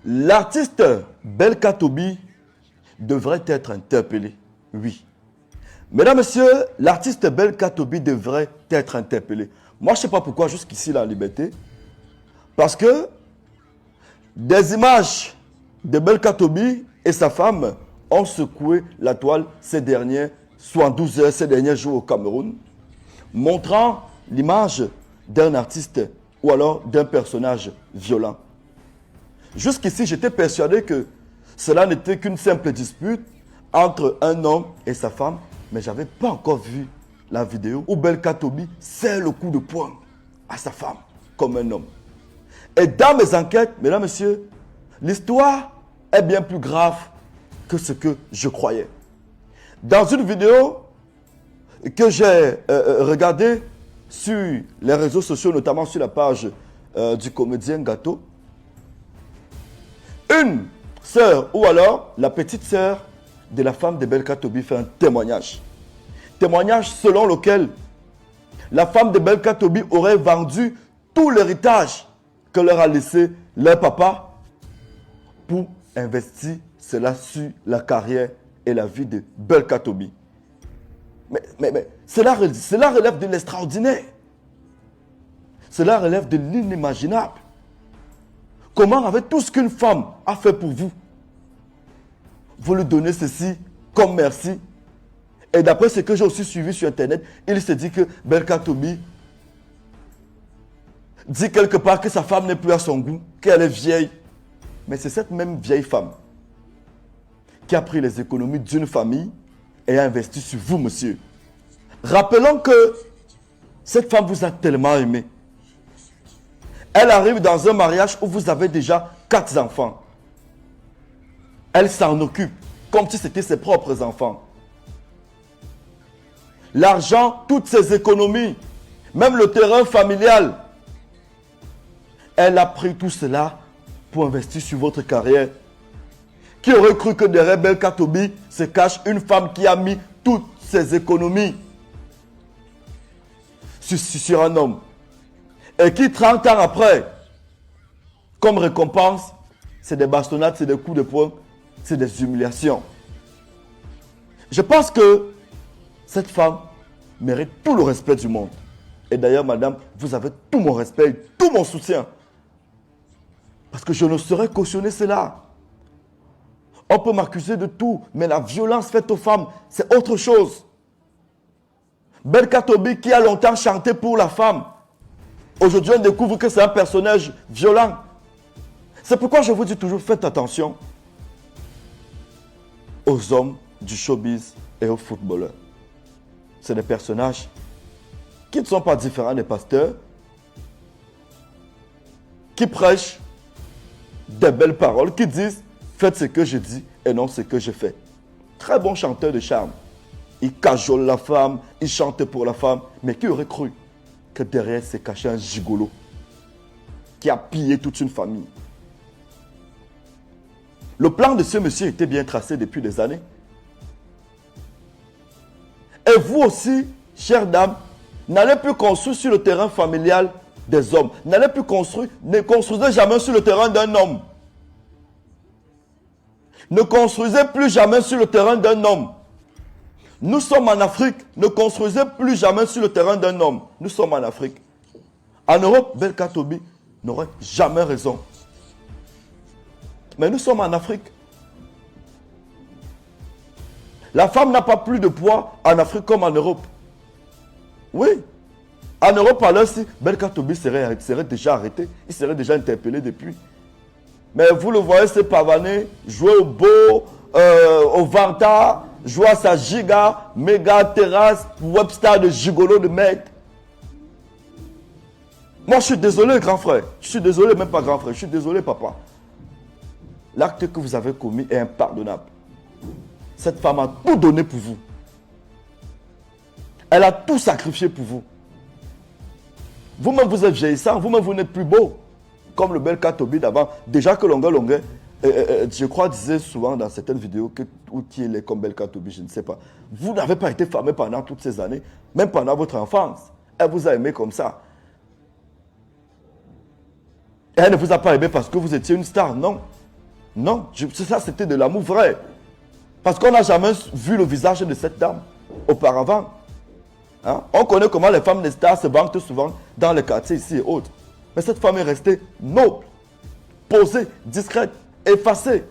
L'artiste Belka Tobi devrait être interpellé. Oui. Mesdames, Messieurs, l'artiste Belka Tobi devrait être interpellé. Moi, je ne sais pas pourquoi jusqu'ici la liberté. Parce que des images de Belka Tobi et sa femme ont secoué la toile ces dernières 72 heures, ces derniers jours au Cameroun, montrant l'image d'un artiste ou alors d'un personnage violent. Jusqu'ici, j'étais persuadé que cela n'était qu'une simple dispute entre un homme et sa femme, mais je n'avais pas encore vu la vidéo où Belka Tobi serre le coup de poing à sa femme comme un homme. Et dans mes enquêtes, mesdames, messieurs, l'histoire est bien plus grave que ce que je croyais. Dans une vidéo que j'ai regardée sur les réseaux sociaux, notamment sur la page du comédien Gâteau, une sœur ou alors la petite sœur de la femme de Belka Tobi fait un témoignage. Témoignage selon lequel la femme de Belka Tobi aurait vendu tout l'héritage que leur a laissé leur papa pour investir cela sur la carrière et la vie de Belka Tobi. Mais cela relève de l'extraordinaire. Cela relève de l'inimaginable. Comment, avec tout ce qu'une femme a fait pour vous, vous lui donnez ceci comme merci. Et d'après ce que j'ai aussi suivi sur Internet, il se dit que Belka Tobi dit quelque part que sa femme n'est plus à son goût, qu'elle est vieille. Mais c'est cette même vieille femme qui a pris les économies d'une famille et a investi sur vous, monsieur. Rappelons que cette femme vous a tellement aimé. Elle arrive dans un mariage où vous avez déjà 4 enfants. Elle s'en occupe comme si c'était ses propres enfants. L'argent, toutes ses économies, même le terrain familial. Elle a pris tout cela pour investir sur votre carrière. Qui aurait cru que derrière Belka Tobi se cache une femme qui a mis toutes ses économies sur un homme et qui 30 ans après, comme récompense, c'est des bastonnades, c'est des coups de poing, c'est des humiliations. Je pense que cette femme mérite tout le respect du monde. Et d'ailleurs, madame, vous avez tout mon respect, tout mon soutien. Parce que je ne saurais cautionner cela. On peut m'accuser de tout, mais la violence faite aux femmes, c'est autre chose. Belka Tobi, qui a longtemps chanté pour la femme, aujourd'hui on découvre que c'est un personnage violent. C'est pourquoi je vous dis toujours, faites attention aux hommes du showbiz et aux footballeurs. C'est des personnages qui ne sont pas différents des pasteurs, qui prêchent des belles paroles, qui disent « Faites ce que je dis et non ce que je fais ». Très bon chanteur de charme. Il cajole la femme, il chante pour la femme. Mais qui aurait cru que derrière s'est caché un gigolo qui a pillé toute une famille? Le plan de ce monsieur était bien tracé depuis des années. Et vous aussi, chère dame, n'allez plus construire sur le terrain familial des hommes. N'allez plus construire, ne construisez jamais sur le terrain d'un homme. Ne construisez plus jamais sur le terrain d'un homme. Nous sommes en Afrique. Ne construisez plus jamais sur le terrain d'un homme. Nous sommes en Afrique. En Europe, Belka Tobi n'aurait jamais raison. Mais nous sommes en Afrique. La femme n'a pas plus de poids en Afrique comme en Europe. Oui. En Europe, alors si Belka Tobi serait déjà arrêté, il serait déjà interpellé depuis. Mais vous le voyez se pavaner, jouer au beau, au Vanta, jouer à sa giga, méga terrasse, webstar de gigolo de mec. Moi, je suis désolé, grand frère. Je suis désolé, même pas grand frère. Je suis désolé, papa. L'acte que vous avez commis est impardonnable. Cette femme a tout donné pour vous. Elle a tout sacrifié pour vous. Vous-même, vous êtes vieillissant. Vous-même, vous n'êtes plus beau. Comme le Belka Tobi d'avant. Déjà que Longue, je crois, disait souvent dans certaines vidéos que ou qui est comme Belka Tobi, je ne sais pas. Vous n'avez pas été famé pendant toutes ces années, même pendant votre enfance. Elle vous a aimé comme ça. Elle ne vous a pas aimé parce que vous étiez une star, non. Non, ça c'était de l'amour vrai. Parce qu'on n'a jamais vu le visage de cette dame auparavant. Hein? On connaît comment les femmes des stars se vantent souvent dans les quartiers ici et autres. Mais cette femme est restée noble, posée, discrète, effacée.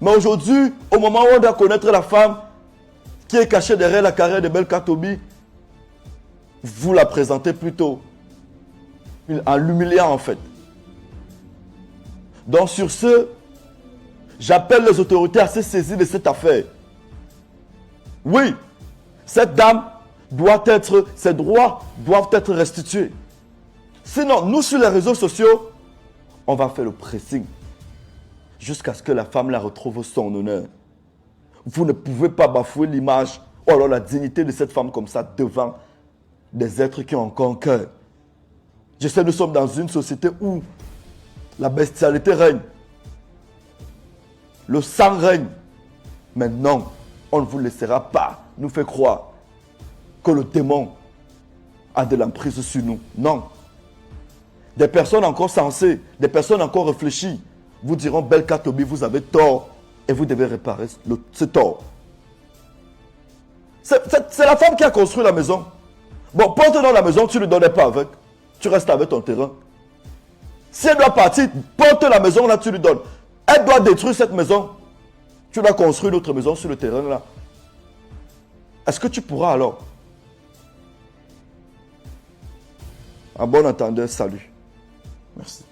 Mais aujourd'hui, au moment où on doit connaître la femme qui est cachée derrière la carrière de Belka Tobi, vous la présentez plutôt en l'humiliant en fait. Donc sur ce, j'appelle les autorités à se saisir de cette affaire. Oui, cette dame ses droits doivent être restitués. Sinon, nous sur les réseaux sociaux, on va faire le pressing jusqu'à ce que la femme la retrouve son honneur. Vous ne pouvez pas bafouer l'image ou alors la dignité de cette femme comme ça devant des êtres qui ont encore un cœur. Je sais, nous sommes dans une société où la bestialité règne. Le sang règne. Mais non, on ne vous laissera pas nous faire croire que le démon a de l'emprise sur nous. Non. Des personnes encore sensées, des personnes encore réfléchies, vous diront, Belka Tobi, vous avez tort et vous devez réparer ce tort. C'est la femme qui a construit la maison. Bon, porte dans la maison, tu ne lui donnais pas avec. Tu restes avec ton terrain. Si elle doit partir, porte la maison, là, tu lui donnes. Elle doit détruire cette maison. Tu dois construire une autre maison sur le terrain, là. Est-ce que tu pourras alors? En bon entendeur, salut. Merci.